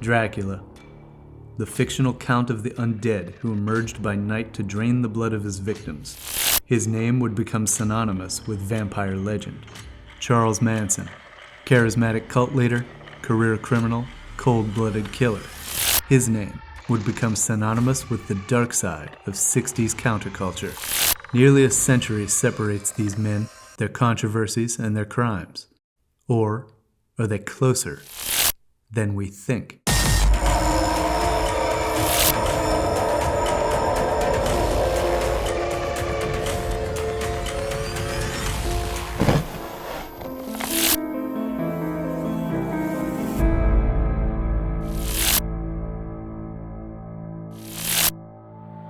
Dracula, the fictional count of the undead who emerged by night to drain the blood of his victims. His name would become synonymous with vampire legend. Charles Manson, charismatic cult leader, career criminal, cold-blooded killer. His name would become synonymous with the dark side of 60s counterculture. Nearly a century separates these men, their controversies, and their crimes. Or are they closer than we think?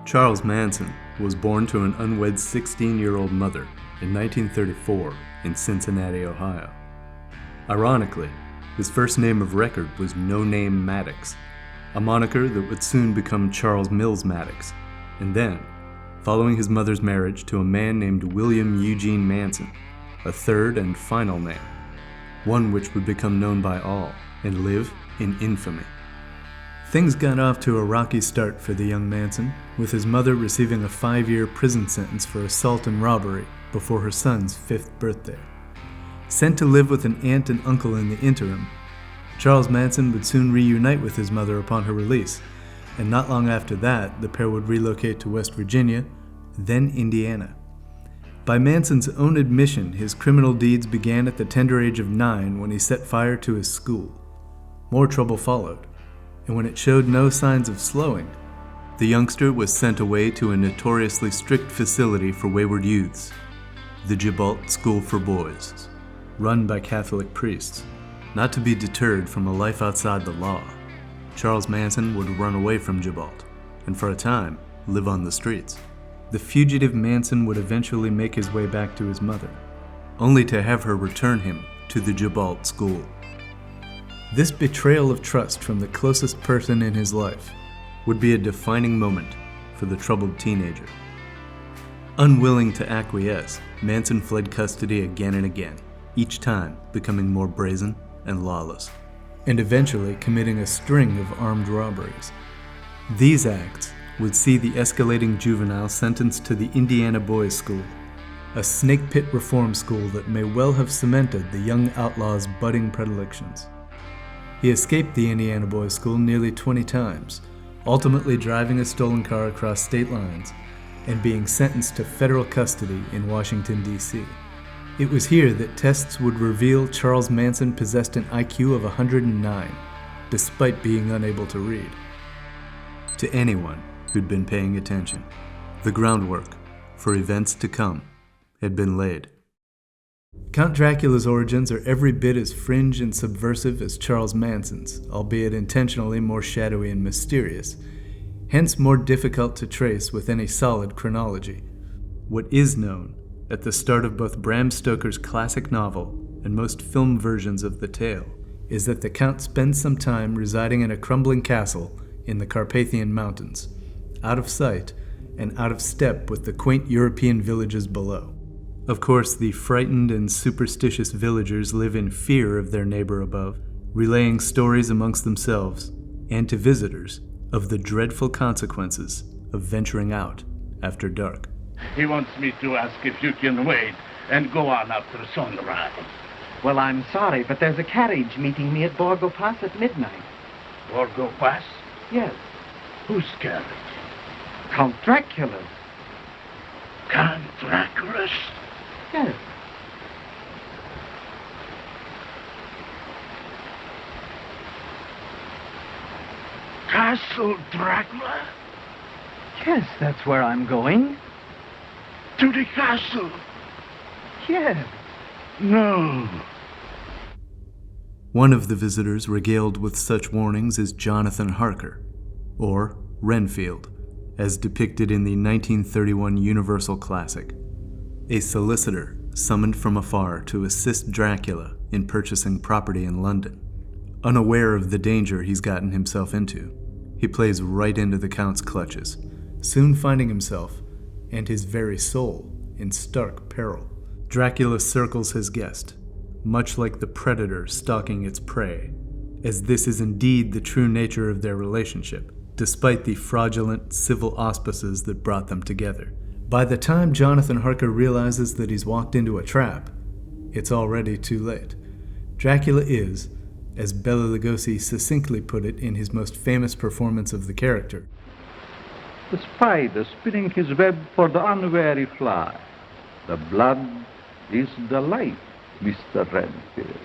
Charles Manson was born to an unwed 16-year-old mother in 1934 in Cincinnati, Ohio. Ironically, his first name of record was No Name Maddox, a moniker that would soon become Charles Mills Maddox, and then, following his mother's marriage to a man named William Eugene Manson, a third and final name, one which would become known by all and live in infamy. Things got off to a rocky start for the young Manson, with his mother receiving a 5-year prison sentence for assault and robbery before her son's 5th birthday. Sent to live with an aunt and uncle in the interim, Charles Manson would soon reunite with his mother upon her release, and not long after that, the pair would relocate to West Virginia, then Indiana. By Manson's own admission, his criminal deeds began at the tender age of 9 when he set fire to his school. More trouble followed, and when it showed no signs of slowing, the youngster was sent away to a notoriously strict facility for wayward youths, the Gibault School for Boys, run by Catholic priests. Not to be deterred from a life outside the law, Charles Manson would run away from Gibault, and for a time, live on the streets. The fugitive Manson would eventually make his way back to his mother, only to have her return him to the Gibault School. This betrayal of trust from the closest person in his life would be a defining moment for the troubled teenager. Unwilling to acquiesce, Manson fled custody again and again, each time becoming more brazen and lawless, and eventually committing a string of armed robberies. These acts would see the escalating juvenile sentenced to the Indiana Boys School, a snake pit reform school that may well have cemented the young outlaw's budding predilections. He escaped the Indiana Boys School nearly 20 times, ultimately driving a stolen car across state lines and being sentenced to federal custody in Washington, D.C. It was here that tests would reveal Charles Manson possessed an IQ of 109, despite being unable to read. To anyone who'd been paying attention, the groundwork for events to come had been laid. Count Dracula's origins are every bit as fringe and subversive as Charles Manson's, albeit intentionally more shadowy and mysterious, hence more difficult to trace with any solid chronology. What is known at the start of both Bram Stoker's classic novel and most film versions of the tale is that the Count spends some time residing in a crumbling castle in the Carpathian Mountains, out of sight and out of step with the quaint European villages below. Of course, the frightened and superstitious villagers live in fear of their neighbor above, relaying stories amongst themselves and to visitors of the dreadful consequences of venturing out after dark. He wants me to ask if you can wait and go on after sunrise. Well, I'm sorry, but there's a carriage meeting me at Borgo Pass at midnight. Borgo Pass? Yes. Whose carriage? Count Dracula's. Count Dracula's? Yes. Castle Dracula? Yes, that's where I'm going. To the castle? Yes. No. One of the visitors regaled with such warnings is Jonathan Harker, or Renfield, as depicted in the 1931 Universal classic. A solicitor summoned from afar to assist Dracula in purchasing property in London. Unaware of the danger he's gotten himself into, he plays right into the Count's clutches, soon finding himself and his very soul in stark peril. Dracula circles his guest, much like the predator stalking its prey, as this is indeed the true nature of their relationship, despite the fraudulent civil auspices that brought them together. By the time Jonathan Harker realizes that he's walked into a trap, it's already too late. Dracula is, as Bela Lugosi succinctly put it in his most famous performance of the character, the spider spinning his web for the unwary fly. The blood is the life, Mr. Renfield.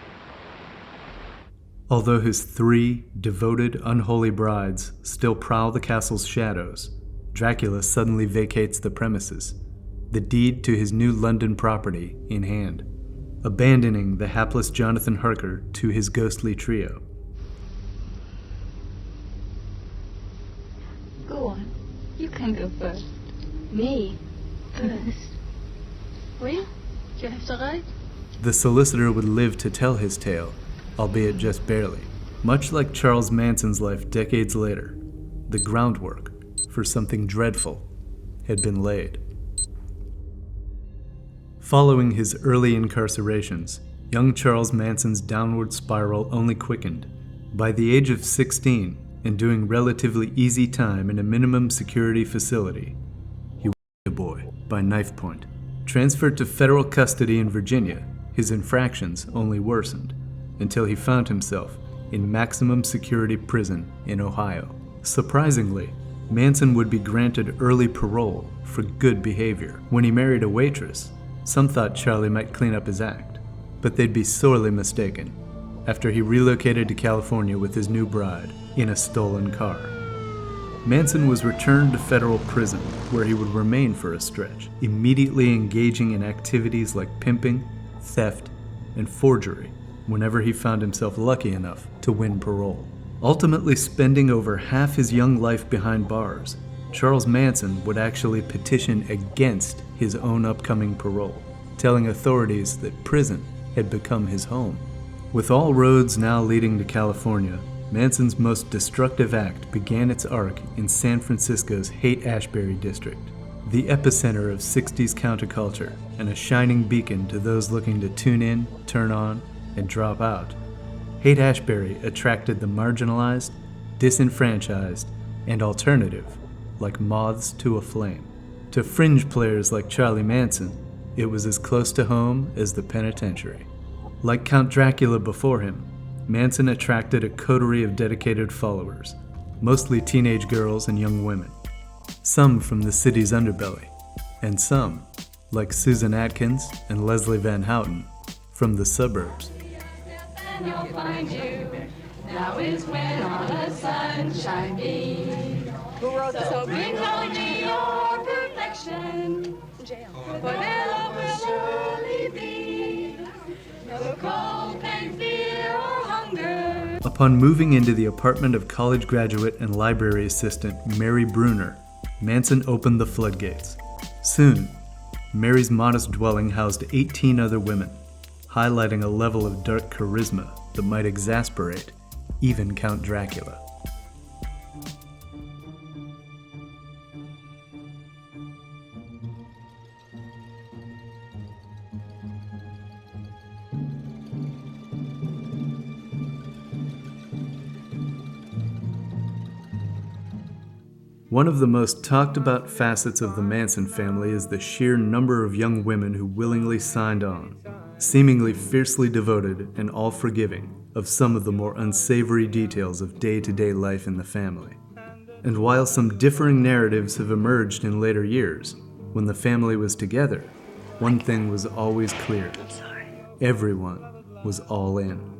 Although his 3 devoted, unholy brides still prowl the castle's shadows, Dracula suddenly vacates the premises, the deed to his new London property in hand, abandoning the hapless Jonathan Harker to his ghostly trio. Go on. You can go first. Me? First? Well, you have to ride? The solicitor would live to tell his tale, albeit just barely. Much like Charles Manson's life decades later, the groundwork for something dreadful had been laid. Following his early incarcerations, young Charles Manson's downward spiral only quickened. By the age of 16, and doing relatively easy time in a minimum security facility, he was a boy by knife point. Transferred to federal custody in Virginia, his infractions only worsened, until he found himself in maximum security prison in Ohio. Surprisingly, Manson would be granted early parole for good behavior. When he married a waitress, some thought Charlie might clean up his act, but they'd be sorely mistaken after he relocated to California with his new bride in a stolen car. Manson was returned to federal prison, where he would remain for a stretch, immediately engaging in activities like pimping, theft, and forgery whenever he found himself lucky enough to win parole. Ultimately spending over half his young life behind bars, Charles Manson would actually petition against his own upcoming parole, telling authorities that prison had become his home. With all roads now leading to California, Manson's most destructive act began its arc in San Francisco's Haight-Ashbury district, the epicenter of 60s counterculture and a shining beacon to those looking to tune in, turn on, and drop out. Haight-Ashbury attracted the marginalized, disenfranchised, and alternative, like moths to a flame. To fringe players like Charlie Manson, it was as close to home as the penitentiary. Like Count Dracula before him, Manson attracted a coterie of dedicated followers, mostly teenage girls and young women, some from the city's underbelly, and some, like Susan Atkins and Leslie Van Houten, from the suburbs. And you'll find you, now is when on a sunshine beam. So bring home your perfection, for their love will surely be. No cold pain, fear, or hunger. Upon moving into the apartment of college graduate and library assistant Mary Bruner, Manson opened the floodgates. Soon, Mary's modest dwelling housed 18 other women, highlighting a level of dark charisma that might exasperate even Count Dracula. One of the most talked about facets of the Manson family is the sheer number of young women who willingly signed on, seemingly fiercely devoted and all-forgiving of some of the more unsavory details of day-to-day life in the family. And while some differing narratives have emerged in later years, when the family was together, one thing was always clear. Everyone was all in.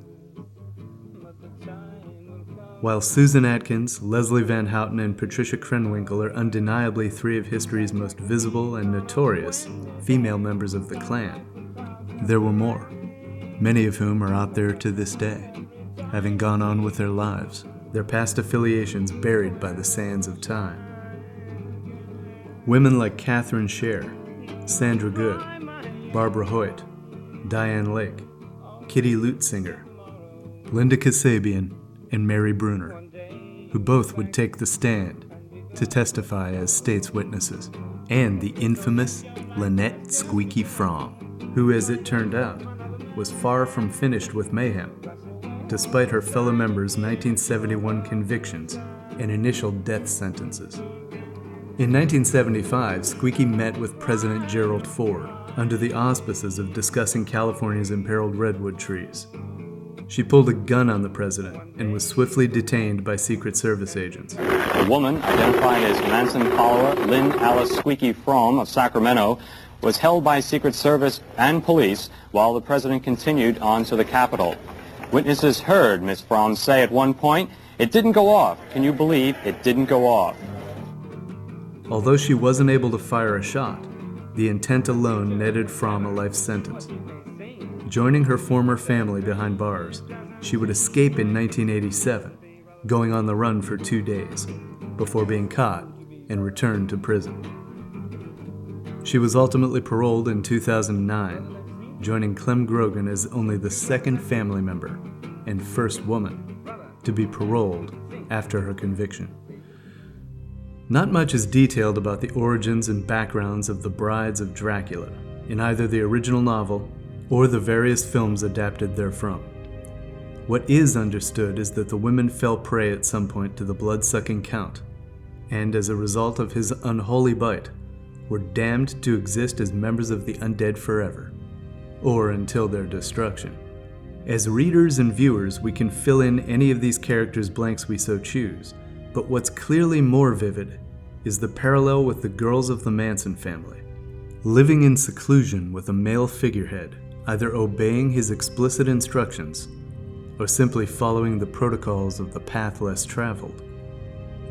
While Susan Atkins, Leslie Van Houten, and Patricia Krenwinkel are undeniably 3 of history's most visible and notorious female members of the Klan, there were more, many of whom are out there to this day, having gone on with their lives, their past affiliations buried by the sands of time. Women like Catherine Scher, Sandra Good, Barbara Hoyt, Diane Lake, Kitty Lutzinger, Linda Kasabian, and Mary Bruner, who both would take the stand to testify as state's witnesses, and the infamous Lynette Squeaky Fromm, who, as it turned out, was far from finished with mayhem despite her fellow members' 1971 convictions and initial death sentences. In 1975, Squeaky met with President Gerald Ford under the auspices of discussing California's imperiled redwood trees. She pulled a gun on the president and was swiftly detained by Secret Service agents. A woman, identified as Manson follower Lynn Alice Squeaky Fromm of Sacramento, was held by Secret Service and police while the president continued on to the Capitol. Witnesses heard Miss Fromm say at one point, "It didn't go off. Can you believe it didn't go off?" Although she wasn't able to fire a shot, the intent alone netted Fromm a life sentence. Joining her former family behind bars, she would escape in 1987, going on the run for 2 days, before being caught and returned to prison. She was ultimately paroled in 2009, joining Clem Grogan as only the second family member and first woman to be paroled after her conviction. Not much is detailed about the origins and backgrounds of the brides of Dracula in either the original novel or the various films adapted therefrom. What is understood is that the women fell prey at some point to the blood-sucking Count, and as a result of his unholy bite, were damned to exist as members of the undead forever, or until their destruction. As readers and viewers, we can fill in any of these characters' blanks we so choose, but what's clearly more vivid is the parallel with the girls of the Manson family, living in seclusion with a male figurehead, either obeying his explicit instructions or simply following the protocols of the path less traveled.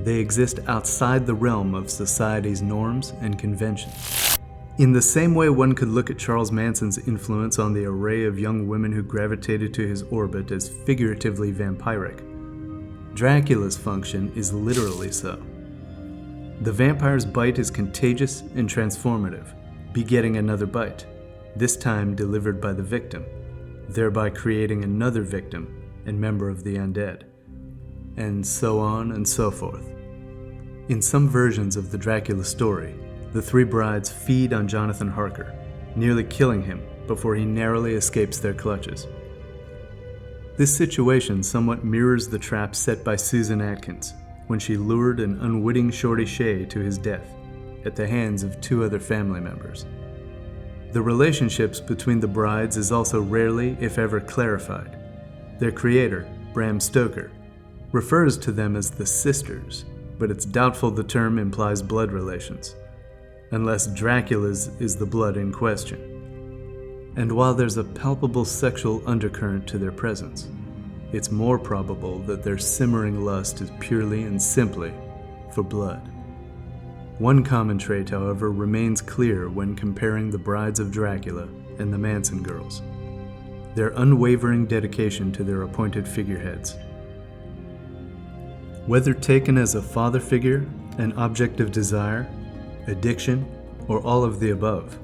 They exist outside the realm of society's norms and conventions. In the same way one could look at Charles Manson's influence on the array of young women who gravitated to his orbit as figuratively vampiric, Dracula's function is literally so. The vampire's bite is contagious and transformative, begetting another bite, this time delivered by the victim, thereby creating another victim and member of the undead, and so on and so forth. In some versions of the Dracula story, the three brides feed on Jonathan Harker, nearly killing him before he narrowly escapes their clutches. This situation somewhat mirrors the trap set by Susan Atkins when she lured an unwitting Shorty Shea to his death at the hands of 2 other family members. The relationships between the brides is also rarely, if ever, clarified. Their creator, Bram Stoker, refers to them as the sisters, but it's doubtful the term implies blood relations, unless Dracula's is the blood in question. And while there's a palpable sexual undercurrent to their presence, it's more probable that their simmering lust is purely and simply for blood. One common trait, however, remains clear when comparing the brides of Dracula and the Manson girls: their unwavering dedication to their appointed figureheads. Whether taken as a father figure, an object of desire, addiction, or all of the above,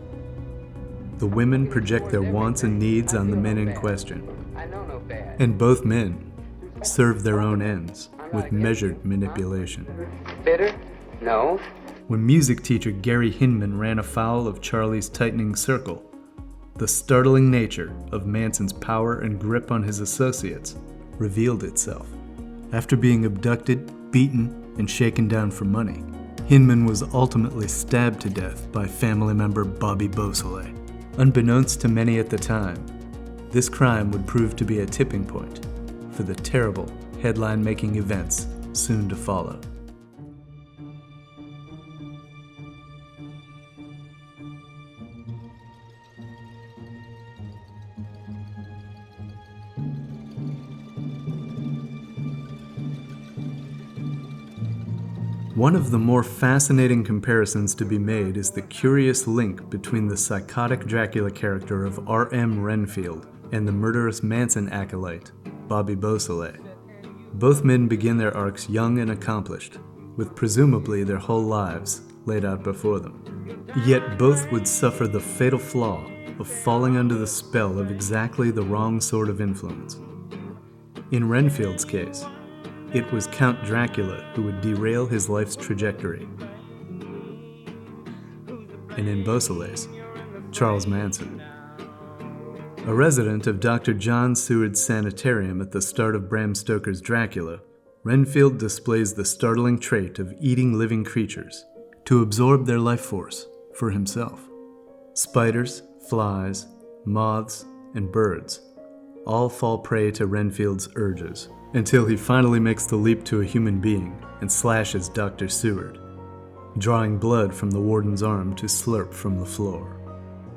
the women project their wants and needs on the men in question, and both men serve their own ends with measured manipulation. Bitter? No. When music teacher Gary Hinman ran afoul of Charlie's tightening circle, the startling nature of Manson's power and grip on his associates revealed itself. After being abducted, beaten, and shaken down for money, Hinman was ultimately stabbed to death by family member Bobby Beausoleil. Unbeknownst to many at the time, this crime would prove to be a tipping point for the terrible headline-making events soon to follow. One of the more fascinating comparisons to be made is the curious link between the psychotic Dracula character of R.M. Renfield and the murderous Manson acolyte, Bobby Beausoleil. Both men begin their arcs young and accomplished, with presumably their whole lives laid out before them. Yet both would suffer the fatal flaw of falling under the spell of exactly the wrong sort of influence. In Renfield's case, it was Count Dracula who would derail his life's trajectory. And in Beausoleil's, Charles Manson. A resident of Dr. John Seward's sanitarium at the start of Bram Stoker's Dracula, Renfield displays the startling trait of eating living creatures to absorb their life force for himself. Spiders, flies, moths, and birds all fall prey to Renfield's urges until he finally makes the leap to a human being and slashes Dr. Seward, drawing blood from the warden's arm to slurp from the floor.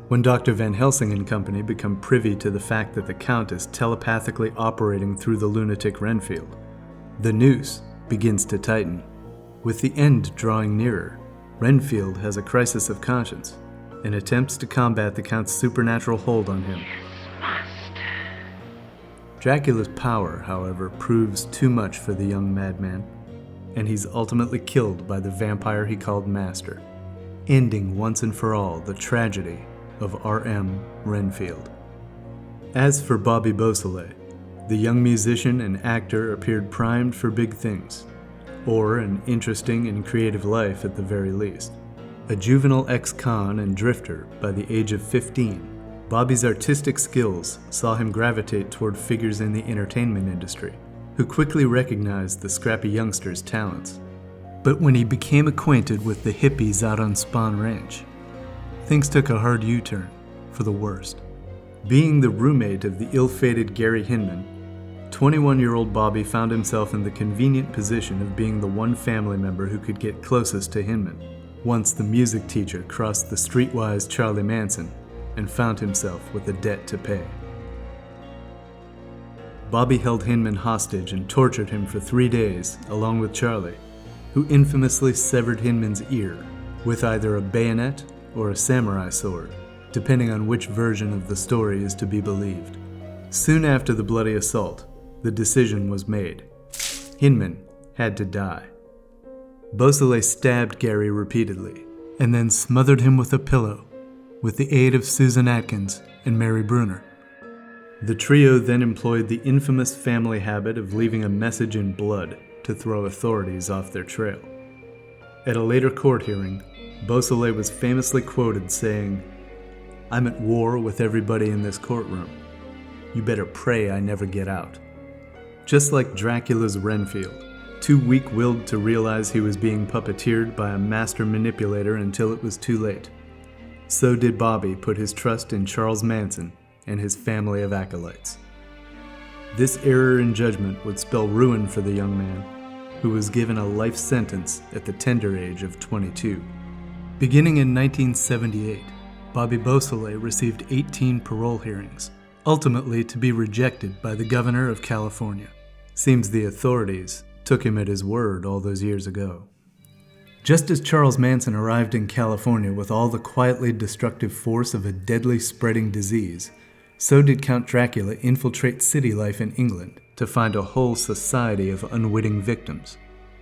When Dr. Van Helsing and company become privy to the fact that the Count is telepathically operating through the lunatic Renfield, the noose begins to tighten. With the end drawing nearer, Renfield has a crisis of conscience and attempts to combat the Count's supernatural hold on him. Dracula's power, however, proves too much for the young madman, and he's ultimately killed by the vampire he called Master, ending once and for all the tragedy of R.M. Renfield. As for Bobby Beausoleil, the young musician and actor appeared primed for big things, or an interesting and creative life at the very least. A juvenile ex-con and drifter by the age of 15, Bobby's artistic skills saw him gravitate toward figures in the entertainment industry, who quickly recognized the scrappy youngster's talents. But when he became acquainted with the hippies out on Spahn Ranch, things took a hard U-turn for the worst. Being the roommate of the ill-fated Gary Hinman, 21-year-old Bobby found himself in the convenient position of being the one family member who could get closest to Hinman, once the music teacher crossed the streetwise Charlie Manson and found himself with a debt to pay. Bobby held Hinman hostage and tortured him for 3 days, along with Charlie, who infamously severed Hinman's ear with either a bayonet or a samurai sword, depending on which version of the story is to be believed. Soon after the bloody assault, the decision was made. Hinman had to die. Beausoleil stabbed Gary repeatedly, and then smothered him with a pillow, with the aid of Susan Atkins and Mary Bruner. The trio then employed the infamous family habit of leaving a message in blood to throw authorities off their trail. At a later court hearing, Beausoleil was famously quoted saying, "I'm at war with everybody in this courtroom. You better pray I never get out." Just like Dracula's Renfield, too weak-willed to realize he was being puppeteered by a master manipulator until it was too late, so did Bobby put his trust in Charles Manson and his family of acolytes. This error in judgment would spell ruin for the young man, who was given a life sentence at the tender age of 22. Beginning in 1978, Bobby Beausoleil received 18 parole hearings, ultimately to be rejected by the governor of California. Seems the authorities took him at his word all those years ago. Just as Charles Manson arrived in California with all the quietly destructive force of a deadly spreading disease, so did Count Dracula infiltrate city life in England to find a whole society of unwitting victims.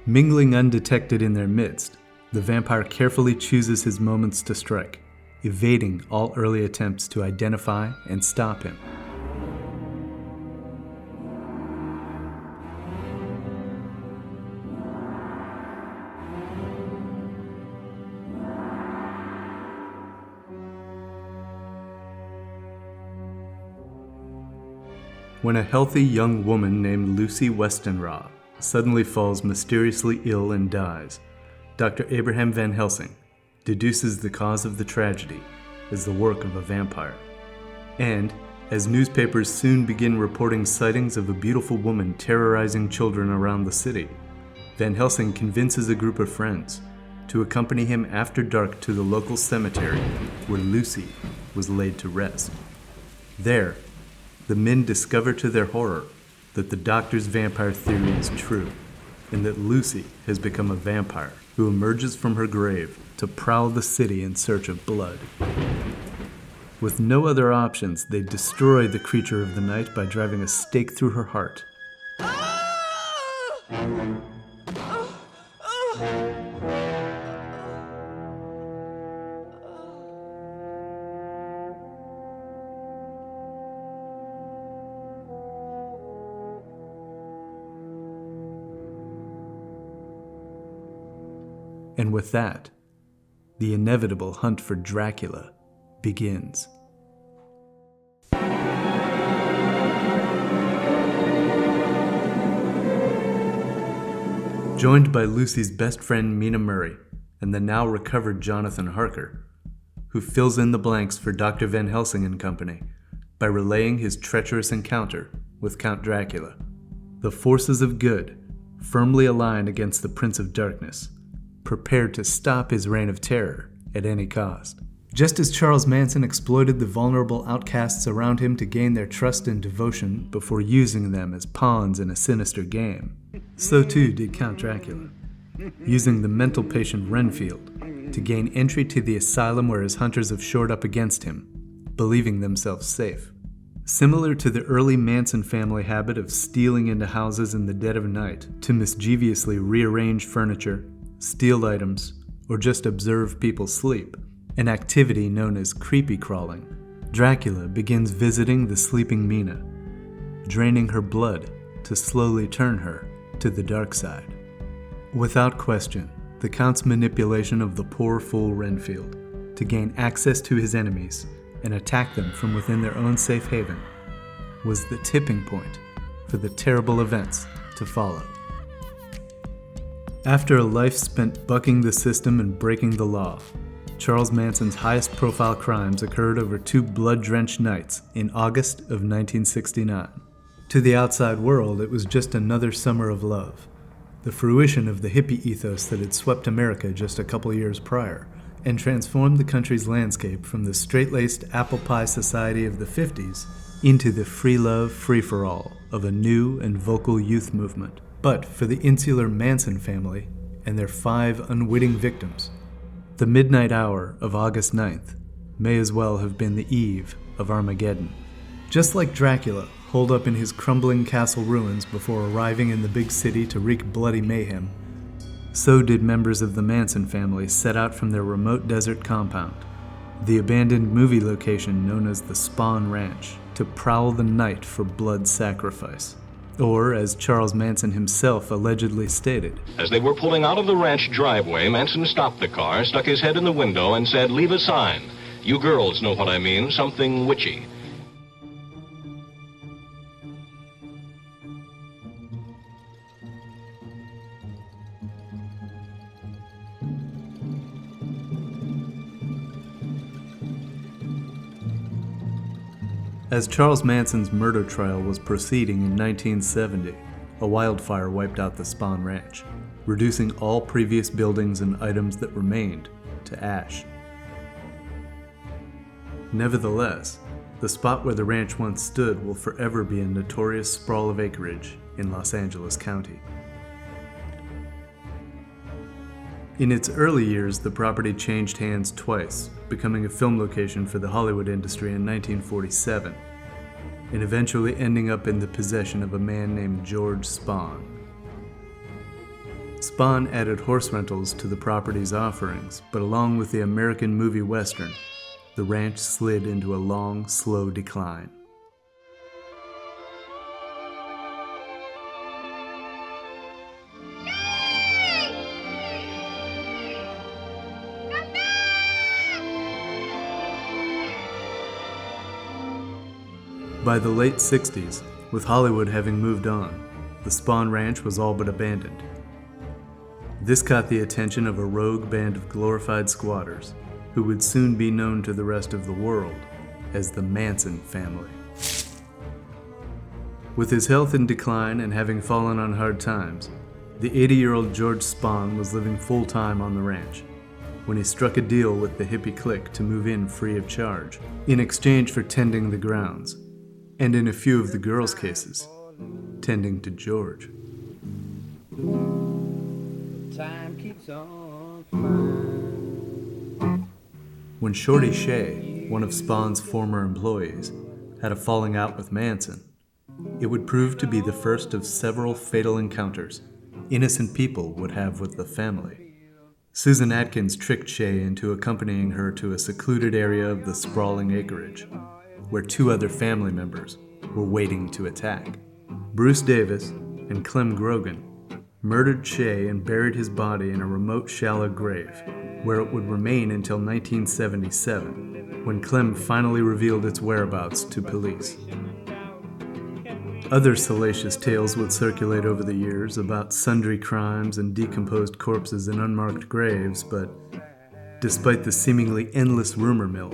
Mingling undetected in their midst, the vampire carefully chooses his moments to strike, evading all early attempts to identify and stop him. When a healthy young woman named Lucy Westenra suddenly falls mysteriously ill and dies, Dr. Abraham Van Helsing deduces the cause of the tragedy as the work of a vampire. And, as newspapers soon begin reporting sightings of a beautiful woman terrorizing children around the city, Van Helsing convinces a group of friends to accompany him after dark to the local cemetery where Lucy was laid to rest. There, the men discover to their horror that the doctor's vampire theory is true, and that Lucy has become a vampire who emerges from her grave to prowl the city in search of blood. With no other options, they destroy the creature of the night by driving a stake through her heart. And with that, the inevitable hunt for Dracula begins. Joined by Lucy's best friend Mina Murray and the now recovered Jonathan Harker, who fills in the blanks for Dr. Van Helsing and Company by relaying his treacherous encounter with Count Dracula. The forces of good firmly aligned against the Prince of Darkness, prepared to stop his reign of terror at any cost. Just as Charles Manson exploited the vulnerable outcasts around him to gain their trust and devotion before using them as pawns in a sinister game, so too did Count Dracula, using the mental patient Renfield to gain entry to the asylum where his hunters have shored up against him, believing themselves safe. Similar to the early Manson family habit of stealing into houses in the dead of night to mischievously rearrange furniture, steal items, or just observe people sleep, an activity known as creepy crawling, Dracula begins visiting the sleeping Mina, draining her blood to slowly turn her to the dark side. Without question, the Count's manipulation of the poor fool Renfield to gain access to his enemies and attack them from within their own safe haven was the tipping point for the terrible events to follow. After a life spent bucking the system and breaking the law, Charles Manson's highest profile crimes occurred over 2 blood-drenched nights in August of 1969. To the outside world, it was just another summer of love, the fruition of the hippie ethos that had swept America just a couple years prior and transformed the country's landscape from the straight-laced apple pie society of the 50s into the free love, free-for-all of a new and vocal youth movement. But for the insular Manson family and their 5 unwitting victims, the midnight hour of August 9th may as well have been the eve of Armageddon. Just like Dracula holed up in his crumbling castle ruins before arriving in the big city to wreak bloody mayhem, so did members of the Manson family set out from their remote desert compound, the abandoned movie location known as the Spahn Ranch, to prowl the night for blood sacrifice. Or, as Charles Manson himself allegedly stated, as they were pulling out of the ranch driveway, Manson stopped the car, stuck his head in the window, and said, "Leave a sign. You girls know what I mean, something witchy." As Charles Manson's murder trial was proceeding in 1970, a wildfire wiped out the Spahn Ranch, reducing all previous buildings and items that remained to ash. Nevertheless, the spot where the ranch once stood will forever be a notorious sprawl of acreage in Los Angeles County. In its early years, the property changed hands twice, becoming a film location for the Hollywood industry in 1947, and eventually ending up in the possession of a man named George Spahn. Spahn added horse rentals to the property's offerings, but along with the American movie Western, the ranch slid into a long, slow decline. By the late 60s, with Hollywood having moved on, the Spahn Ranch was all but abandoned. This caught the attention of a rogue band of glorified squatters, who would soon be known to the rest of the world as the Manson family. With his health in decline and having fallen on hard times, the 80-year-old George Spahn was living full-time on the ranch when he struck a deal with the hippie clique to move in free of charge, in exchange for tending the grounds, and in a few of the girls' cases, tending to George. Time keeps on flying. When Shorty Shea, one of Spahn's former employees, had a falling out with Manson, it would prove to be the first of several fatal encounters innocent people would have with the family. Susan Atkins tricked Shea into accompanying her to a secluded area of the sprawling acreage, where 2 other family members were waiting to attack. Bruce Davis and Clem Grogan murdered Shea and buried his body in a remote shallow grave, where it would remain until 1977, when Clem finally revealed its whereabouts to police. Other salacious tales would circulate over the years about sundry crimes and decomposed corpses in unmarked graves, but despite the seemingly endless rumor mill,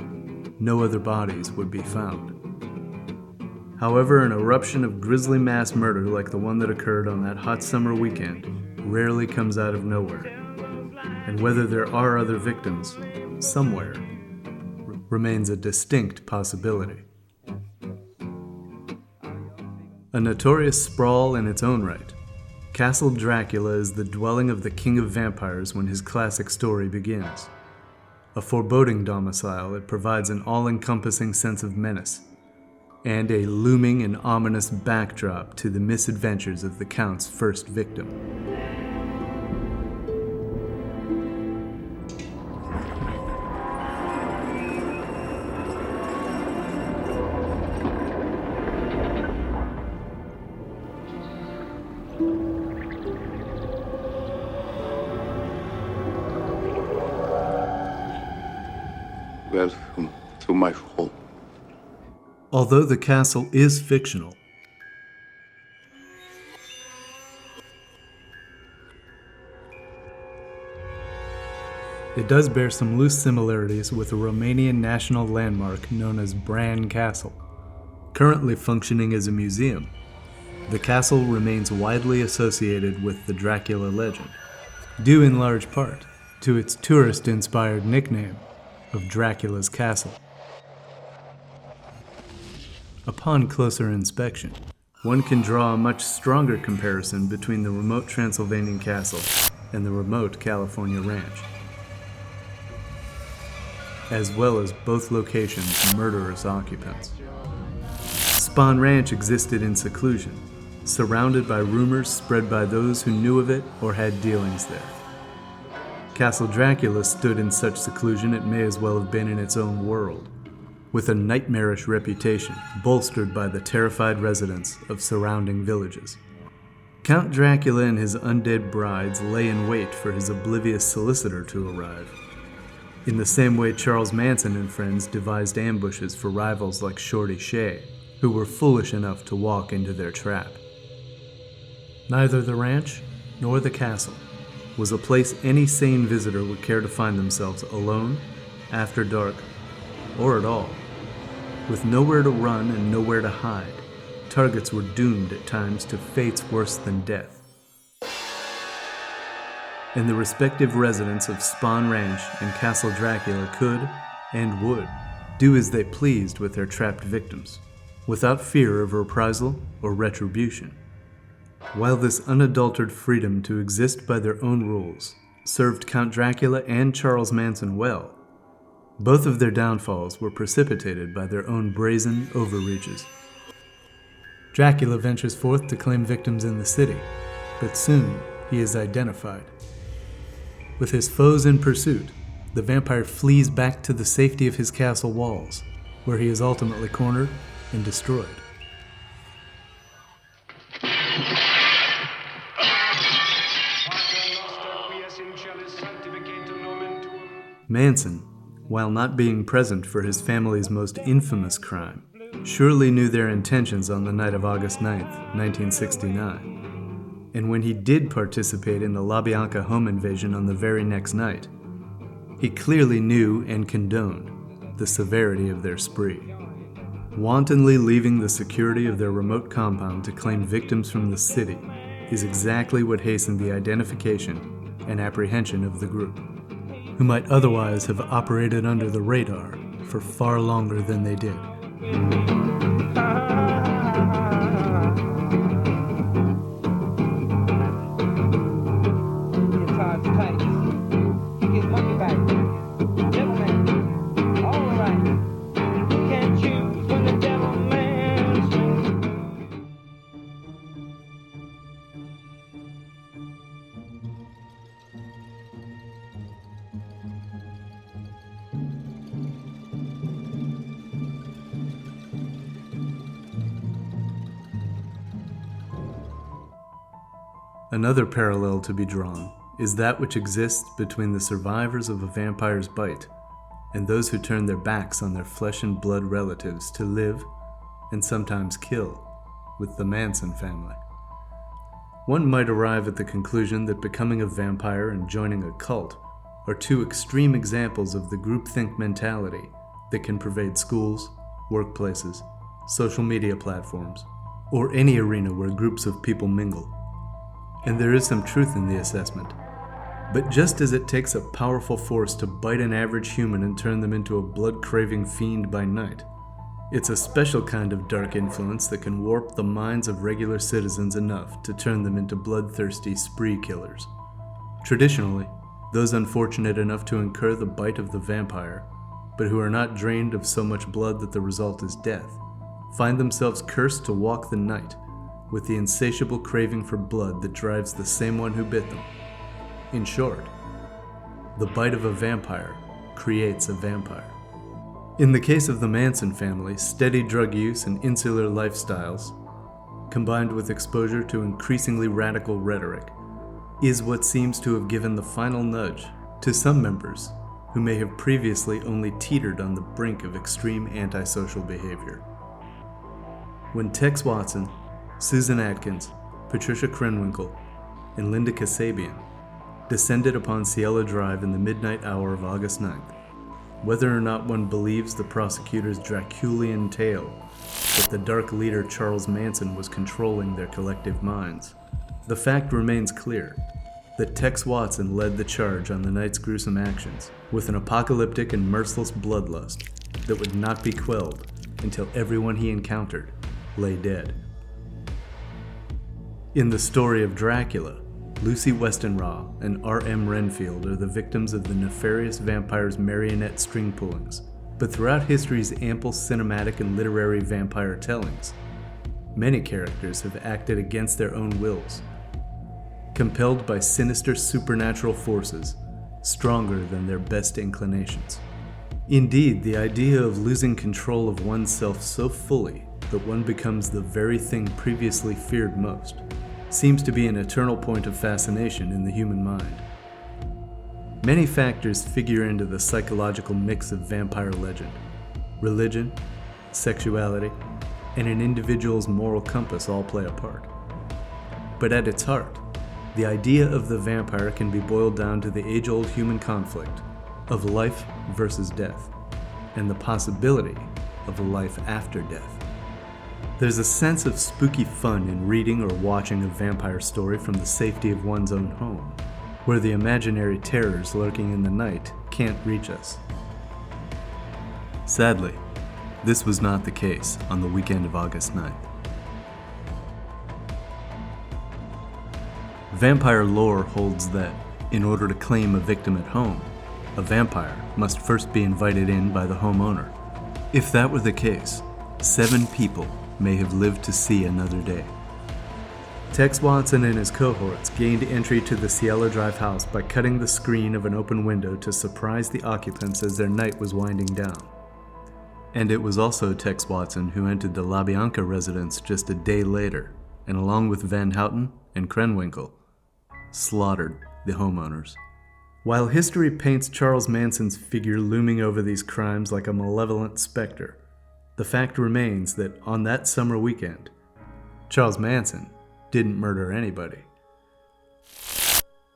no other bodies would be found. However, an eruption of grisly mass murder like the one that occurred on that hot summer weekend rarely comes out of nowhere. And whether there are other victims somewhere remains a distinct possibility. A notorious sprawl in its own right, Castle Dracula is the dwelling of the king of vampires when his classic story begins. A foreboding domicile, it provides an all-encompassing sense of menace, and a looming and ominous backdrop to the misadventures of the Count's first victim. Welcome to my home. Although the castle is fictional, it does bear some loose similarities with a Romanian national landmark known as Bran Castle. Currently functioning as a museum, the castle remains widely associated with the Dracula legend, due in large part to its tourist-inspired nickname of Dracula's Castle. Upon closer inspection, one can draw a much stronger comparison between the remote Transylvanian castle and the remote California ranch, as well as both locations' murderous occupants. Spahn Ranch existed in seclusion, surrounded by rumors spread by those who knew of it or had dealings there. Castle Dracula stood in such seclusion it may as well have been in its own world, with a nightmarish reputation bolstered by the terrified residents of surrounding villages. Count Dracula and his undead brides lay in wait for his oblivious solicitor to arrive, in the same way Charles Manson and friends devised ambushes for rivals like Shorty Shea, who were foolish enough to walk into their trap. Neither the ranch nor the castle was a place any sane visitor would care to find themselves alone, after dark, or at all. With nowhere to run and nowhere to hide, targets were doomed at times to fates worse than death. And the respective residents of Spahn Ranch and Castle Dracula could, and would, do as they pleased with their trapped victims, without fear of reprisal or retribution. While this unadulterated freedom to exist by their own rules served Count Dracula and Charles Manson well, both of their downfalls were precipitated by their own brazen overreaches. Dracula ventures forth to claim victims in the city, but soon he is identified. With his foes in pursuit, the vampire flees back to the safety of his castle walls, where he is ultimately cornered and destroyed. Manson, while not being present for his family's most infamous crime, surely knew their intentions on the night of August 9th, 1969. And when he did participate in the LaBianca home invasion on the very next night, he clearly knew and condoned the severity of their spree. Wantonly leaving the security of their remote compound to claim victims from the city is exactly what hastened the identification and apprehension of the group, who might otherwise have operated under the radar for far longer than they did. Another parallel to be drawn is that which exists between the survivors of a vampire's bite and those who turn their backs on their flesh and blood relatives to live and sometimes kill with the Manson family. One might arrive at the conclusion that becoming a vampire and joining a cult are two extreme examples of the groupthink mentality that can pervade schools, workplaces, social media platforms, or any arena where groups of people mingle. And there is some truth in the assessment. But just as it takes a powerful force to bite an average human and turn them into a blood-craving fiend by night, it's a special kind of dark influence that can warp the minds of regular citizens enough to turn them into bloodthirsty spree killers. Traditionally, those unfortunate enough to incur the bite of the vampire, but who are not drained of so much blood that the result is death, find themselves cursed to walk the night with the insatiable craving for blood that drives the same one who bit them. In short, the bite of a vampire creates a vampire. In the case of the Manson family, steady drug use and insular lifestyles, combined with exposure to increasingly radical rhetoric, is what seems to have given the final nudge to some members who may have previously only teetered on the brink of extreme antisocial behavior. When Tex Watson, Susan Atkins, Patricia Krenwinkel, and Linda Kasabian descended upon Cielo Drive in the midnight hour of August 9th, whether or not one believes the prosecutor's Draculian tale that the dark leader Charles Manson was controlling their collective minds, the fact remains clear that Tex Watson led the charge on the night's gruesome actions with an apocalyptic and merciless bloodlust that would not be quelled until everyone he encountered lay dead. In the story of Dracula, Lucy Westenra and R.M. Renfield are the victims of the nefarious vampire's marionette string pullings, but throughout history's ample cinematic and literary vampire tellings, many characters have acted against their own wills, compelled by sinister supernatural forces stronger than their best inclinations. Indeed, the idea of losing control of oneself so fully that one becomes the very thing previously feared most seems to be an eternal point of fascination in the human mind. Many factors figure into the psychological mix of vampire legend. Religion, sexuality, and an individual's moral compass all play a part. But at its heart, the idea of the vampire can be boiled down to the age-old human conflict of life versus death, and the possibility of a life after death. There's a sense of spooky fun in reading or watching a vampire story from the safety of one's own home, where the imaginary terrors lurking in the night can't reach us. Sadly, this was not the case on the weekend of August 9th. Vampire lore holds that, in order to claim a victim at home, a vampire must first be invited in by the homeowner. If that were the case, 7 people may have lived to see another day. Tex Watson and his cohorts gained entry to the Cielo Drive house by cutting the screen of an open window to surprise the occupants as their night was winding down. And it was also Tex Watson who entered the LaBianca residence just a day later, and along with Van Houten and Krenwinkel, slaughtered the homeowners. While history paints Charles Manson's figure looming over these crimes like a malevolent specter, the fact remains that on that summer weekend, Charles Manson didn't murder anybody.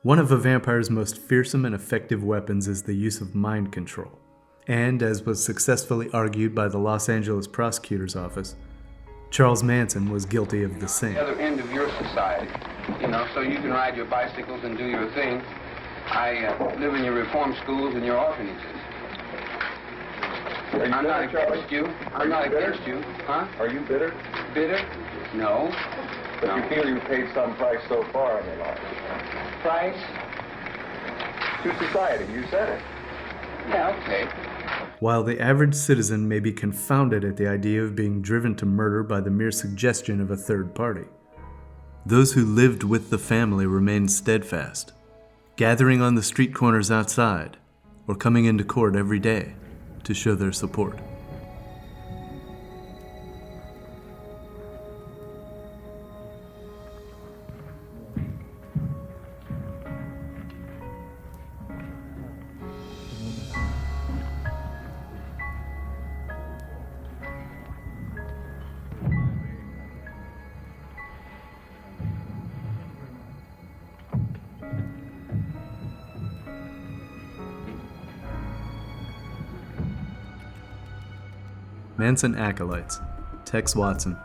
One of a vampire's most fearsome and effective weapons is the use of mind control. And as was successfully argued by the Los Angeles prosecutor's office, Charles Manson was guilty of the same. The other end of your society, so you can ride your bicycles and do your thing. I live in your reform schools and your orphanages. I'm not against you. I'm not against you. Huh? Are you bitter? Bitter? No. But you feel you've paid some price so far in your life. Price? To society, you said it. Yeah, okay. While the average citizen may be confounded at the idea of being driven to murder by the mere suggestion of a third party, those who lived with the family remained steadfast, gathering on the street corners outside or coming into court every day to show their support. Manson acolytes, Tex Watson,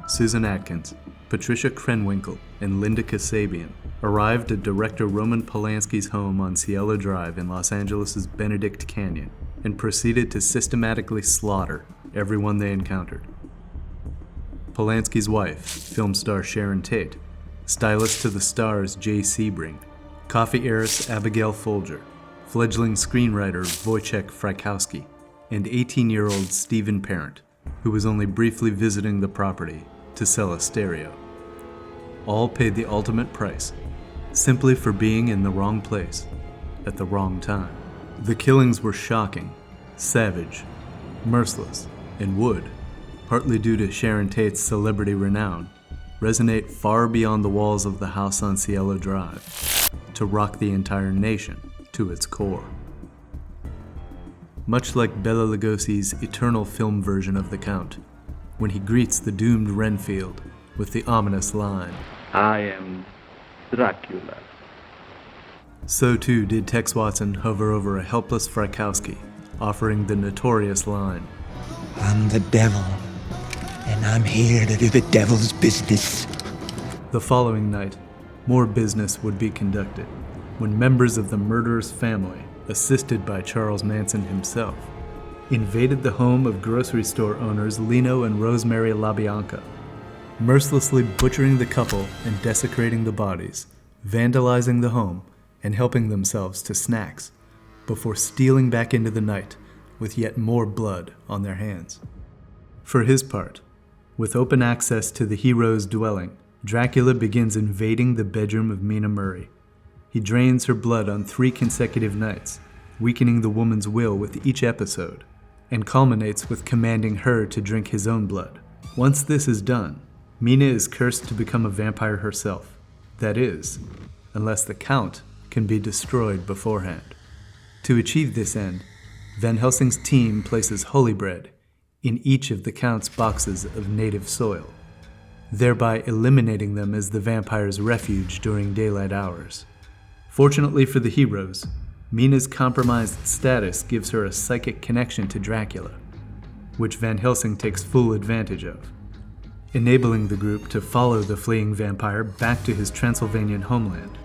Susan Atkins, Patricia Krenwinkel, and Linda Kasabian arrived at director Roman Polanski's home on Cielo Drive in Los Angeles' Benedict Canyon and proceeded to systematically slaughter everyone they encountered. Polanski's wife, film star Sharon Tate, stylist to the stars Jay Sebring, coffee heiress Abigail Folger, fledgling screenwriter Wojciech Frykowski, and 18-year-old Stephen Parent, who was only briefly visiting the property to sell a stereo. All paid the ultimate price, simply for being in the wrong place at the wrong time. The killings were shocking, savage, merciless, and would, partly due to Sharon Tate's celebrity renown, resonate far beyond the walls of the house on Cielo Drive, to rock the entire nation to its core. Much like Bela Lugosi's eternal film version of The Count, when he greets the doomed Renfield with the ominous line, "I am Dracula." So too did Tex Watson hover over a helpless Frykowski, offering the notorious line, "I'm the devil, and I'm here to do the devil's business." The following night, more business would be conducted, when members of the murderer's family, assisted by Charles Manson himself, invaded the home of grocery store owners Lino and Rosemary LaBianca, mercilessly butchering the couple and desecrating the bodies, vandalizing the home, and helping themselves to snacks, before stealing back into the night with yet more blood on their hands. For his part, with open access to the hero's dwelling, Dracula begins invading the bedroom of Mina Murray. He drains her blood on 3 consecutive nights, weakening the woman's will with each episode, and culminates with commanding her to drink his own blood. Once this is done, Mina is cursed to become a vampire herself. That is, unless the Count can be destroyed beforehand. To achieve this end, Van Helsing's team places holy bread in each of the Count's boxes of native soil, thereby eliminating them as the vampire's refuge during daylight hours. Fortunately for the heroes, Mina's compromised status gives her a psychic connection to Dracula, which Van Helsing takes full advantage of, enabling the group to follow the fleeing vampire back to his Transylvanian homeland.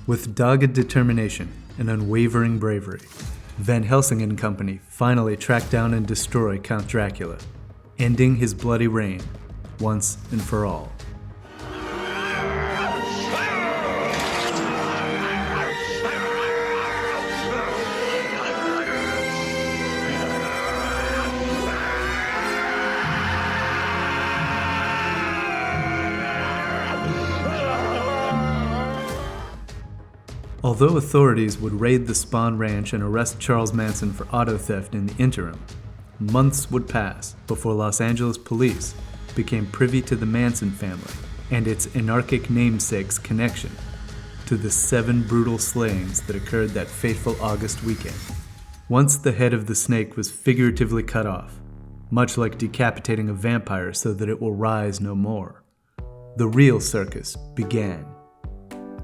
With dogged determination and unwavering bravery, Van Helsing and company finally track down and destroy Count Dracula, ending his bloody reign once and for all. Although authorities would raid the Spahn Ranch and arrest Charles Manson for auto theft in the interim, months would pass before Los Angeles police became privy to the Manson family and its anarchic namesake's connection to the 7 brutal slayings that occurred that fateful August weekend. Once the head of the snake was figuratively cut off, much like decapitating a vampire so that it will rise no more, the real circus began.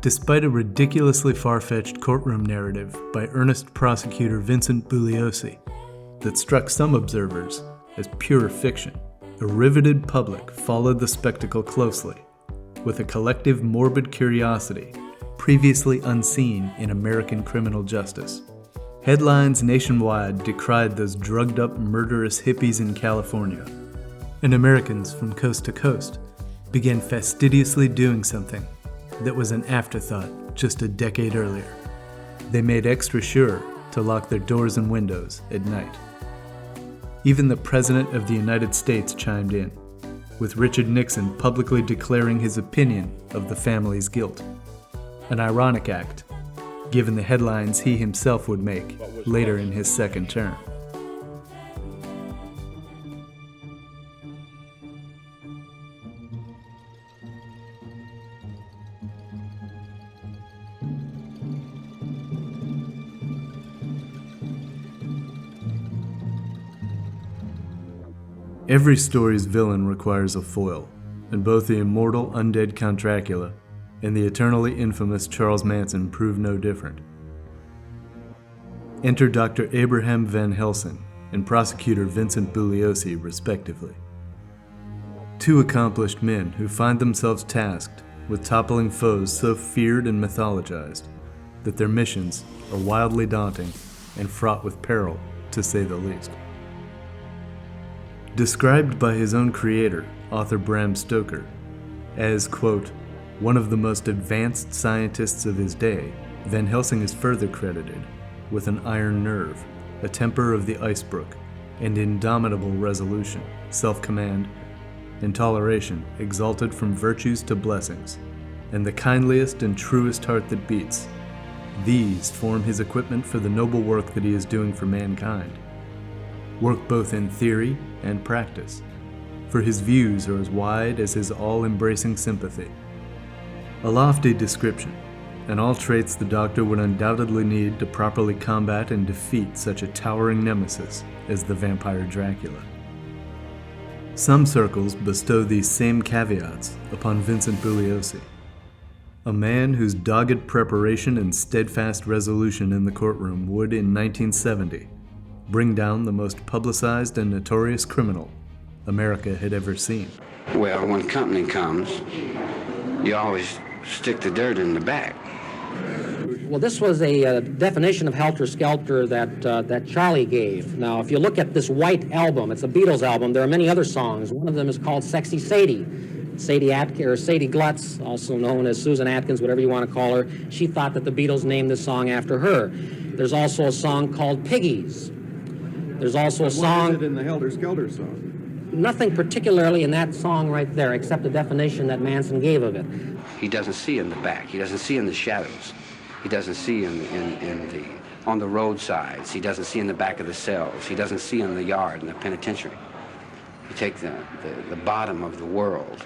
Despite a ridiculously far-fetched courtroom narrative by earnest prosecutor Vincent Bugliosi that struck some observers as pure fiction, a riveted public followed the spectacle closely, with a collective morbid curiosity previously unseen in American criminal justice. Headlines nationwide decried those drugged-up murderous hippies in California, and Americans from coast to coast began fastidiously doing something that was an afterthought just a decade earlier. They made extra sure to lock their doors and windows at night. Even the President of the United States chimed in, with Richard Nixon publicly declaring his opinion of the family's guilt. An ironic act, given the headlines he himself would make later in his second term. Every story's villain requires a foil, and both the immortal undead Count Dracula and the eternally infamous Charles Manson prove no different. Enter Dr. Abraham Van Helsing and prosecutor Vincent Bugliosi, respectively. Two accomplished men who find themselves tasked with toppling foes so feared and mythologized that their missions are wildly daunting and fraught with peril, to say the least. Described by his own creator, author Bram Stoker, as, quote, one of the most advanced scientists of his day, Van Helsing is further credited with an iron nerve, a temper of the icebrook, and indomitable resolution, self-command, and toleration exalted from virtues to blessings, and the kindliest and truest heart that beats. These form his equipment for the noble work that he is doing for mankind. Work both in theory and practice, for his views are as wide as his all-embracing sympathy. A lofty description, and all traits the Doctor would undoubtedly need to properly combat and defeat such a towering nemesis as the vampire Dracula. Some circles bestow these same caveats upon Vincent Bugliosi, a man whose dogged preparation and steadfast resolution in the courtroom would, in 1970, bring down the most publicized and notorious criminal America had ever seen. Well, when company comes, you always stick the dirt in the back. Well, this was a definition of helter-skelter that Charlie gave. Now, if you look at this White album, it's a Beatles album, there are many other songs. One of them is called Sexy Sadie. Sadie Glutz, also known as Susan Atkins, whatever you want to call her, she thought that the Beatles named this song after her. There's also a song called Piggies. There's also a song... What is it in the helter-skelter song? Nothing particularly in that song right there, except the definition that Manson gave of it. He doesn't see in the back. He doesn't see in the shadows. He doesn't see on the roadsides. He doesn't see in the back of the cells. He doesn't see in the yard in the penitentiary. You take the bottom of the world.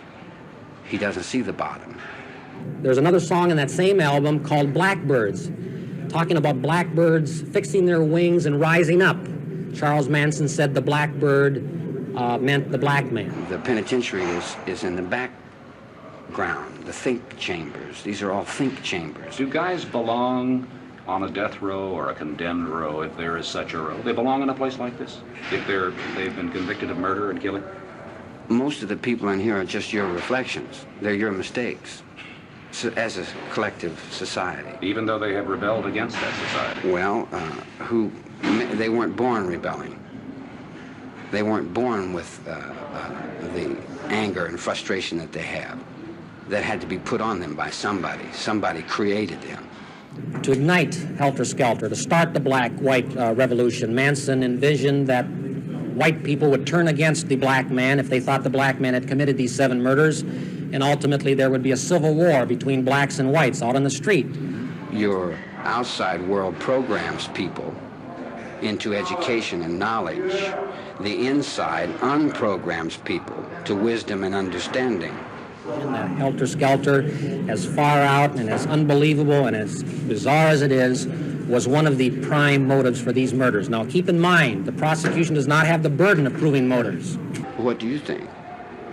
He doesn't see the bottom. There's another song in that same album called Blackbirds, talking about blackbirds fixing their wings and rising up. Charles Manson said the blackbird meant the black man. The penitentiary is in the background, the think chambers. These are all think chambers. Do guys belong on a death row or a condemned row, if there is such a row? They belong in a place like this, if they've been convicted of murder and killing? Most of the people in here are just your reflections. They're your mistakes, so, as a collective society. Even though they have rebelled against that society? Well, they weren't born rebelling. They weren't born with the anger and frustration that they have. That had to be put on them by somebody. Somebody created them. To ignite helter-skelter, to start the black-white revolution, Manson envisioned that white people would turn against the black man if they thought the black man had committed these 7 murders, and ultimately there would be a civil war between blacks and whites out on the street. Your outside world programs people into education and knowledge. The inside unprograms people to wisdom and understanding. And that helter-skelter, as far out and as unbelievable and as bizarre as it is, was one of the prime motives for these murders. Now, keep in mind, the prosecution does not have the burden of proving motives. What do you think?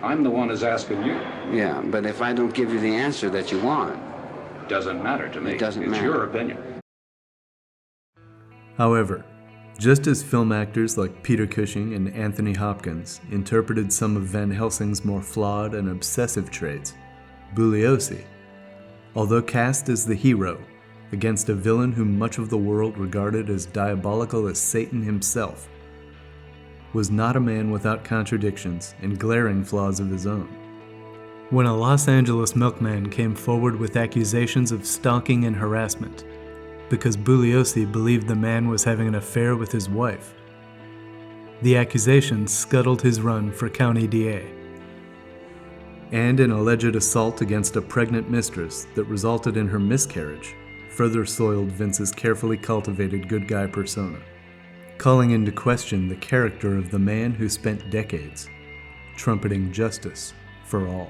I'm the one who's asking you. Yeah, but if I don't give you the answer that you want... Doesn't matter to me. It doesn't matter. It's your opinion. However, just as film actors like Peter Cushing and Anthony Hopkins interpreted some of Van Helsing's more flawed and obsessive traits, Bugliosi, although cast as the hero against a villain whom much of the world regarded as diabolical as Satan himself, was not a man without contradictions and glaring flaws of his own. When a Los Angeles milkman came forward with accusations of stalking and harassment because Bugliosi believed the man was having an affair with his wife, the accusations scuttled his run for county DA. And an alleged assault against a pregnant mistress that resulted in her miscarriage further soiled Vince's carefully cultivated good guy persona, calling into question the character of the man who spent decades trumpeting justice for all.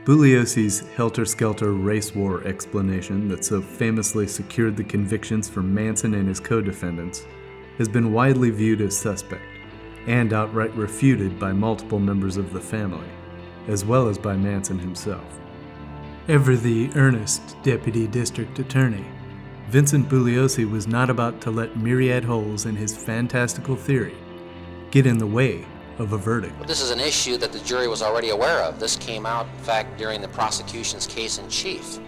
Bugliosi's helter-skelter race war explanation that so famously secured the convictions for Manson and his co-defendants has been widely viewed as suspect, and outright refuted by multiple members of the family, as well as by Manson himself. Ever the earnest deputy district attorney, Vincent Bugliosi was not about to let myriad holes in his fantastical theory get in the way of a verdict. Well, this is an issue that the jury was already aware of. This came out, in fact, during the prosecution's case in chief.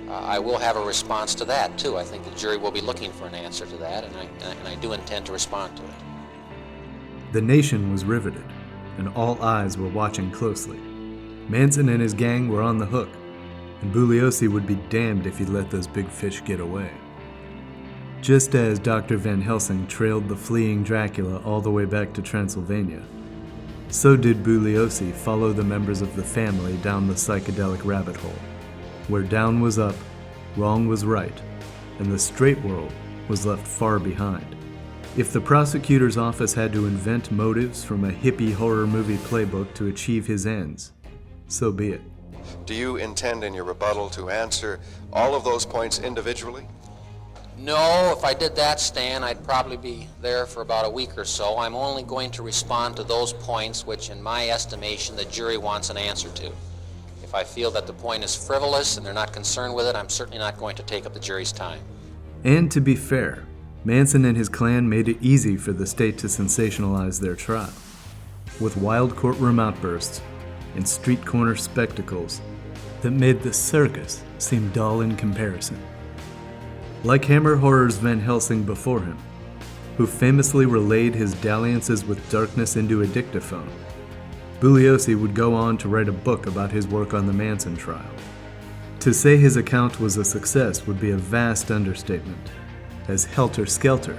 I will have a response to that, too. I think the jury will be looking for an answer to that, and I do intend to respond to it. The nation was riveted, and all eyes were watching closely. Manson and his gang were on the hook, and Bugliosi would be damned if he let those big fish get away. Just as Dr. Van Helsing trailed the fleeing Dracula all the way back to Transylvania, so did Bugliosi follow the members of the family down the psychedelic rabbit hole, where down was up, wrong was right, and the straight world was left far behind. If the prosecutor's office had to invent motives from a hippie horror movie playbook to achieve his ends, so be it. Do you intend in your rebuttal to answer all of those points individually? No, if I did that, Stan, I'd probably be there for about a week or so. I'm only going to respond to those points which, in my estimation, the jury wants an answer to. If I feel that the point is frivolous and they're not concerned with it, I'm certainly not going to take up the jury's time. And to be fair, Manson and his clan made it easy for the state to sensationalize their trial, with wild courtroom outbursts and street corner spectacles that made the circus seem dull in comparison. Like Hammer Horror's Van Helsing before him, who famously relayed his dalliances with darkness into a dictaphone, Bugliosi would go on to write a book about his work on the Manson trial. To say his account was a success would be a vast understatement, as Helter Skelter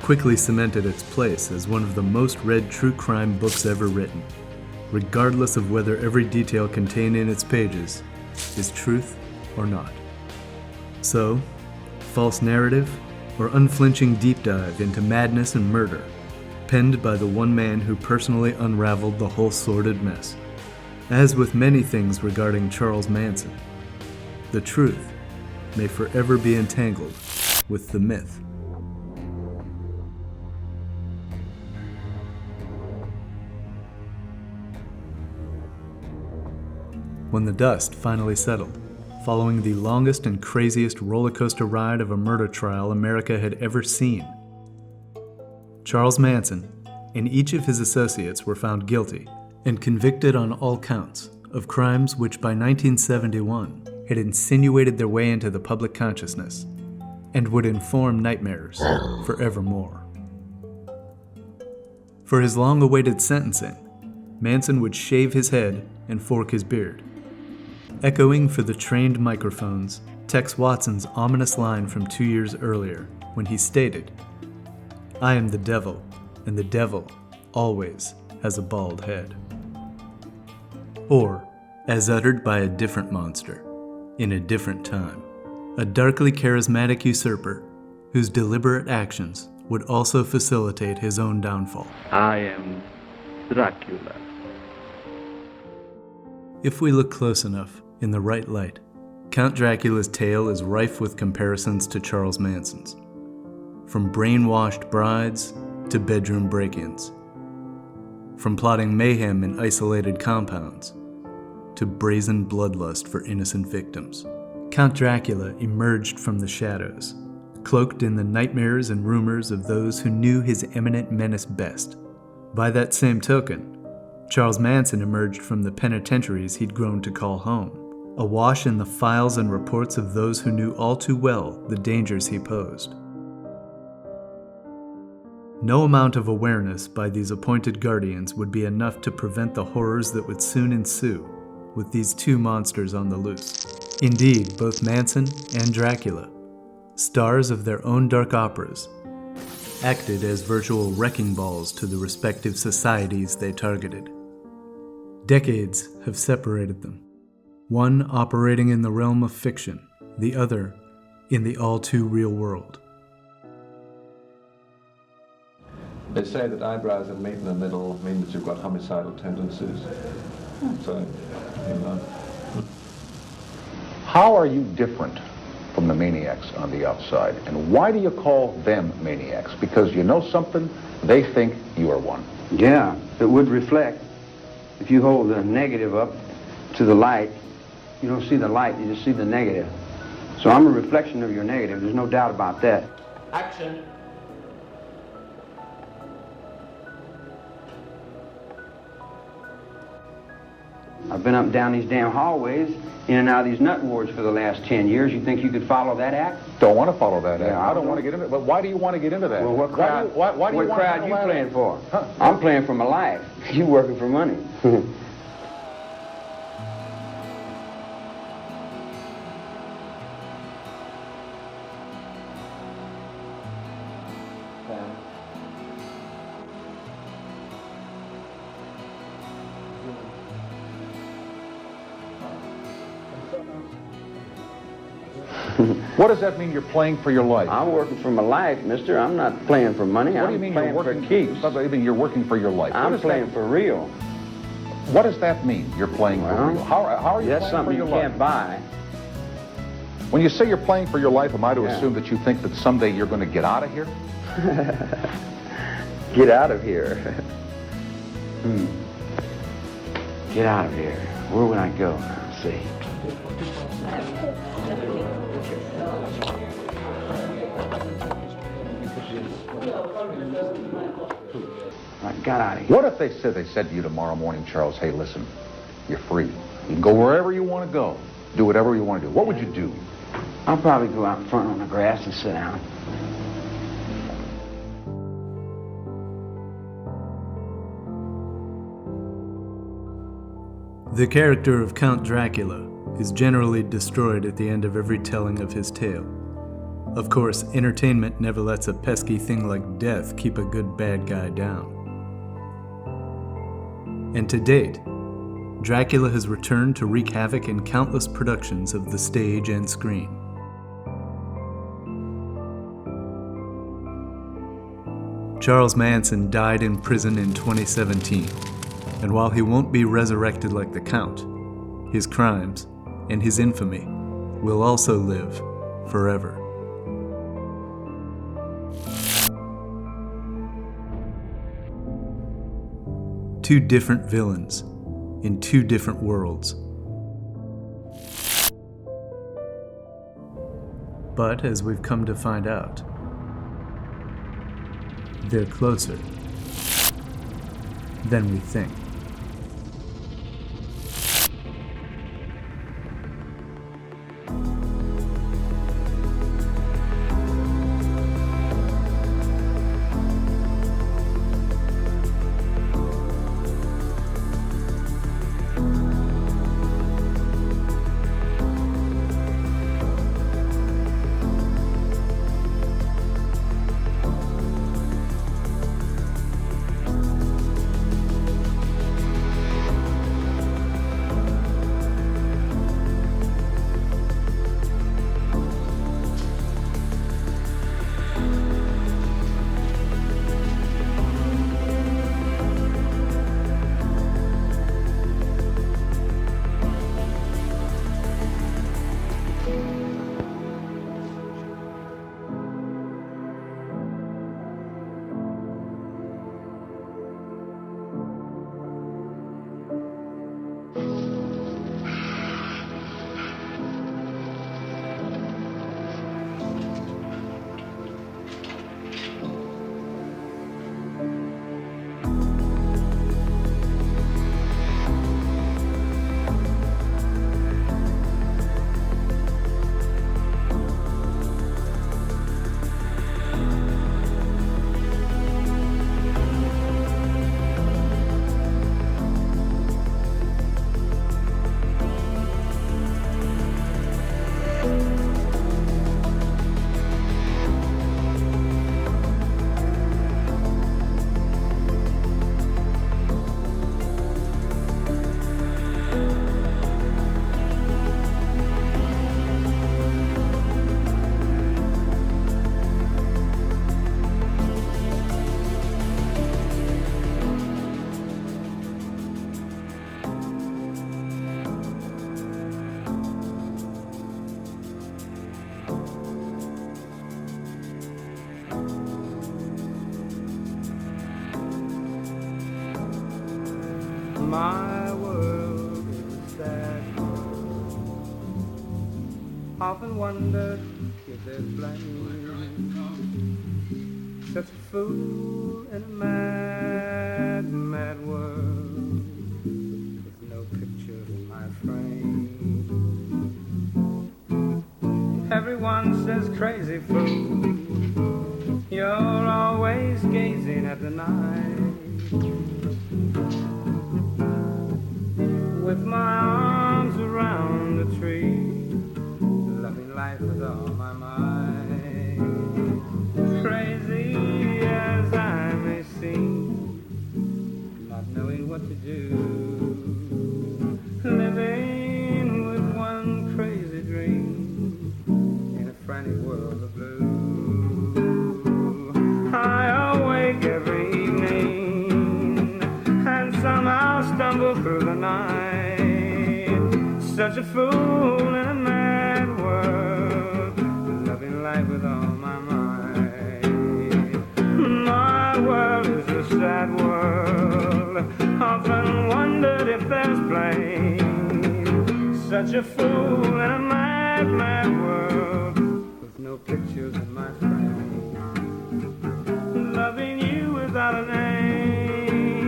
quickly cemented its place as one of the most read true crime books ever written, regardless of whether every detail contained in its pages is truth or not. So, false narrative or unflinching deep dive into madness and murder, penned by the one man who personally unraveled the whole sordid mess. As with many things regarding Charles Manson, the truth may forever be entangled with the myth. When the dust finally settled, following the longest and craziest roller coaster ride of a murder trial America had ever seen, Charles Manson and each of his associates were found guilty and convicted on all counts of crimes which by 1971 had insinuated their way into the public consciousness and would inform nightmares forevermore. For his long-awaited sentencing, Manson would shave his head and fork his beard, echoing for the trained microphones Tex Watson's ominous line from 2 years earlier when he stated, "I am the devil, and the devil always has a bald head." Or, as uttered by a different monster, in a different time, a darkly charismatic usurper whose deliberate actions would also facilitate his own downfall. I am Dracula. If we look close enough, in the right light, Count Dracula's tale is rife with comparisons to Charles Manson's. From brainwashed brides to bedroom break-ins. From plotting mayhem in isolated compounds to brazen bloodlust for innocent victims. Count Dracula emerged from the shadows, cloaked in the nightmares and rumors of those who knew his imminent menace best. By that same token, Charles Manson emerged from the penitentiaries he'd grown to call home, awash in the files and reports of those who knew all too well the dangers he posed. No amount of awareness by these appointed guardians would be enough to prevent the horrors that would soon ensue with these two monsters on the loose. Indeed, both Manson and Dracula, stars of their own dark operas, acted as virtual wrecking balls to the respective societies they targeted. Decades have separated them, one operating in the realm of fiction, the other in the all-too-real world. They say that eyebrows that meet in the middle mean that you've got homicidal tendencies. So, you know. How are you different from the maniacs on the outside? And why do you call them maniacs? Because you know something, they think you are one. Yeah, it would reflect. If you hold the negative up to the light, you don't see the light, you just see the negative. So I'm a reflection of your negative. There's no doubt about that. Action. I've been up and down these damn hallways, in and out of these nut wards for the last 10 years. You think you could follow that act? Don't want to follow that act. Yeah, I don't want to get into it. But why do you want to get into that? Well, what crowd, why do you what want crowd to you handle playing that? for? Huh? I'm playing for my life. You working for money. What does that mean, you're playing for your life? I'm working for my life, mister. I'm not playing for money. What do you mean you're working for keeps? I mean you're working for your life. I'm playing for real. What does that mean, you're playing for real? How are you That's playing something for your you life? can't buy. When you say you're playing for your life, am I to Yeah. assume that you think that someday you're going to get out of here? Get out of here. Get out of here. Where would I go? Let's see. I got out of here. What if they said to you tomorrow morning, Charles, hey, listen, you're free. You can go wherever you want to go. Do whatever you want to do. What would you do? I'll probably go out in front on the grass and sit down. The character of Count Dracula is generally destroyed at the end of every telling of his tale. Of course, entertainment never lets a pesky thing like death keep a good bad guy down. And to date, Dracula has returned to wreak havoc in countless productions of the stage and screen. Charles Manson died in prison in 2017, and while he won't be resurrected like the Count, his crimes and his infamy will also live forever. Two different villains in two different worlds. But as we've come to find out, they're closer than we think. My world is that world. often wondered if there's blame. Such a fool in a mad, mad world, with no picture in my frame. Everyone says crazy fool, you're always gazing at the night. With my arms around the tree, loving life with all my might. Crazy as I may seem, not knowing what to do, living with one crazy dream in a frantic world of blue. I awake every evening and somehow stumble through the night. Such a fool in a mad world, loving life with all my might. My world is a sad world, often wondered if there's blame. Such a fool in a mad, mad world, with no pictures in my frame. Loving you without a name,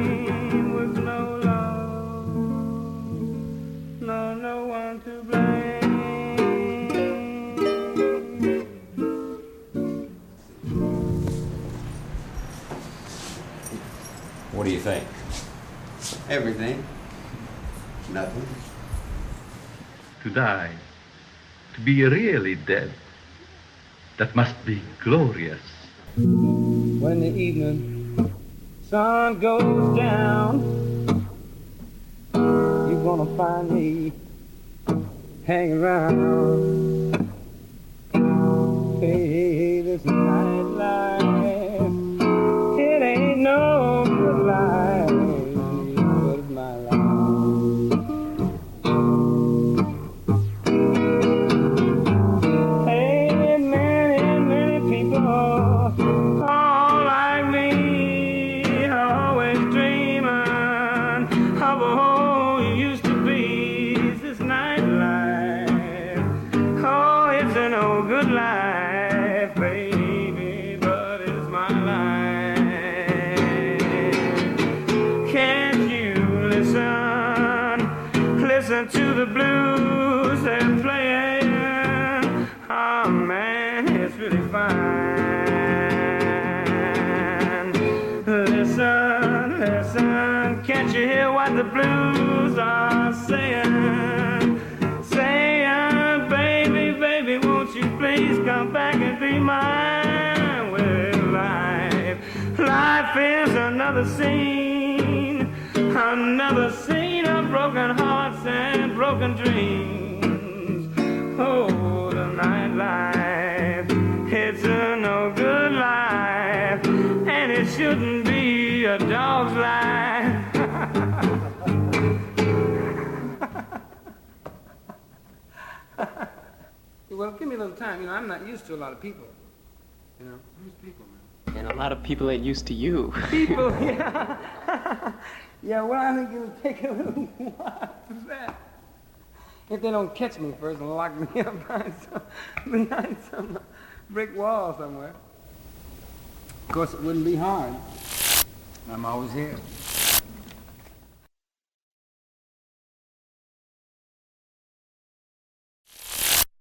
with no love, no one to blame. What do you think? Everything. Nothing. To die, to be really dead, that must be glorious. When the evening sun goes down, you're gonna find me hanging around. Hey, this nightlife, it ain't no good life, but it's my life. Hey, many people, all like me, always dreaming of a home you used to be. This nightlife, oh, it's a no good life, baby, but it's my life. Can't you listen to the blues they're playing? Oh man, it's really fine. Listen, can't you hear what the blues are saying? Saying, baby, won't you please come back and be mine? Well, life is another scene of broken hearts and broken dreams. Oh, the nightlife, it's a no good life, and it shouldn't be a dog's life. Well, give me a little time. You know, I'm not used to a lot of people. You know, who's people, man? And a lot of people ain't used to you. People, yeah. Yeah, well, I think it'll take a little while for that. If they don't catch me first and lock me up behind some brick wall somewhere. Of course, it wouldn't be hard. I'm always here.